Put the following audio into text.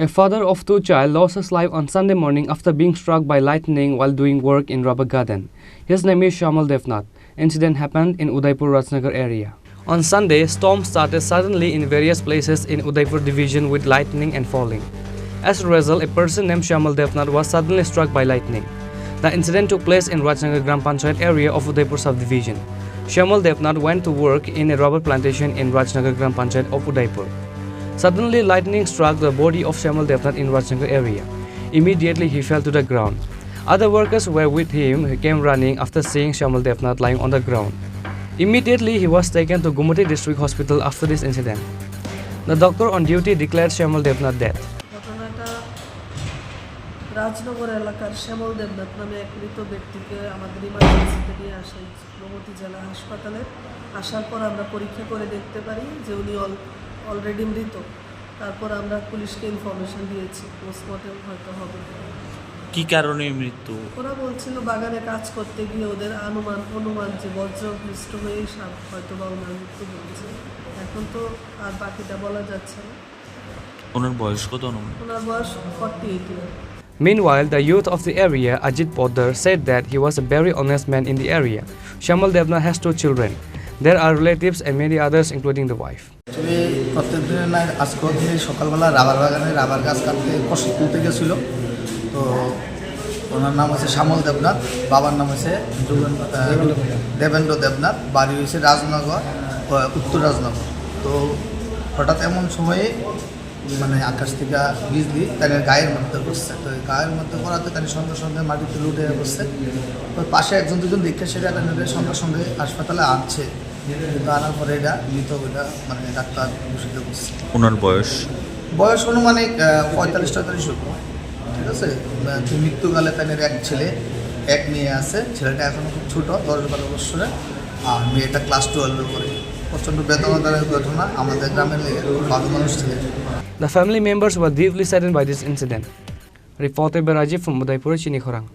A father of two children lost his life on Sunday morning after being struck by lightning while doing work in rubber garden. His name is Shamal Devnath. Incident happened in Udaipur Rajnagar area. On Sunday, storms started suddenly in various places in Udaipur division with lightning and falling. As a result, a person named Shamal Devnath was suddenly struck by lightning. The incident took place in Rajnagar Gram Panchayat area of Udaipur subdivision. Shamal Devnath went to work in a rubber plantation in Rajnagar Gram Panchayat of Udaipur. Suddenly, lightning struck the body of Shamal Devnath in Rajnagar area. Immediately, he fell to the ground. Other workers were with him who came running after seeing Shamal Devnath lying on the ground. Immediately, he was taken to Gumati District Hospital after this incident. The doctor on duty declared Shamal Devnath dead. Rajnagar এলাকার শ্যামল দেবনাথ নামে এক মৃত ব্যক্তিকে আমাদের ইমার্জেন্সিতে নিয়ে আসে গৌমতী জেলা হাসপাতালে। আসার পর আমরা পরীক্ষা করে দেখতে পারি যে উনি অলরেডি মৃত। তারপর আমরা পুলিশকে ইনফরমেশন দিয়েছি, পোস্টমর্টেম হয়তো হবে। কি কারণে মৃত্যু? ওরা বলছিল বাগানে কাজ করতে গিয়ে ওদের অনুমান যে বজ্রপৃষ্ট হয়েই হয়তো বা ওনার মৃত্যু হয়েছে। এখন তো আর বাকিটা বলা যাচ্ছে না। ওনার বয়স কত? ওনার বয়স 48 years. Meanwhile, the youth of the area, Ajit Poddar, said that he was a very honest man in the area. Shamal Devnath has two children. There are relatives and many others, including the wife. প্রত্যেক দিনের না আজকেও তিনি সকালবেলা rubber বাগানে rubber গাছ কাটতে কষ্ট তুলতে গেছিল। তো ওনার নাম হচ্ছে শ্যামল দেবনাথ, বাবার নাম হচ্ছে দেবেন্দ্র দেবনাথ, বাড়ি হয়েছে রাজনগর, উত্তর রাজনগর। তো হঠাৎ এমন সময়ে মানে আকাশ থেকে বিজলি তাদের গায়ের মধ্যে করছে। তো গায়ের মধ্যে করাতে তাদের সঙ্গে সঙ্গে মাটিতে লুটে বসছে। তো পাশে একজন দুজন দেখে সেটা তাদের সঙ্গে সঙ্গে হাসপাতালে আনছে, কিন্তু আনার পরে এটা মৃত ওইটা মানে ডাক্তার ঘোষিত করছে। ওনার বয়স অনুমানিক 45-43 হবে, ঠিক আছে। মৃত্যুকালে তাদের এক ছেলে এক মেয়ে আছে। ছেলেটা এখনও খুব ছোটো, 10-12 বছরের, আর মেয়েটা ক্লাস 12-এ পড়ে। প্রচণ্ড বেদনাদায়ক ঘটনা, আমাদের গ্রামের লেগে খুব ভালো মানুষ ছিলেন। The family members were deeply saddened by this incident. Reported by Rajiv from Udaipur, Chini, Khorang.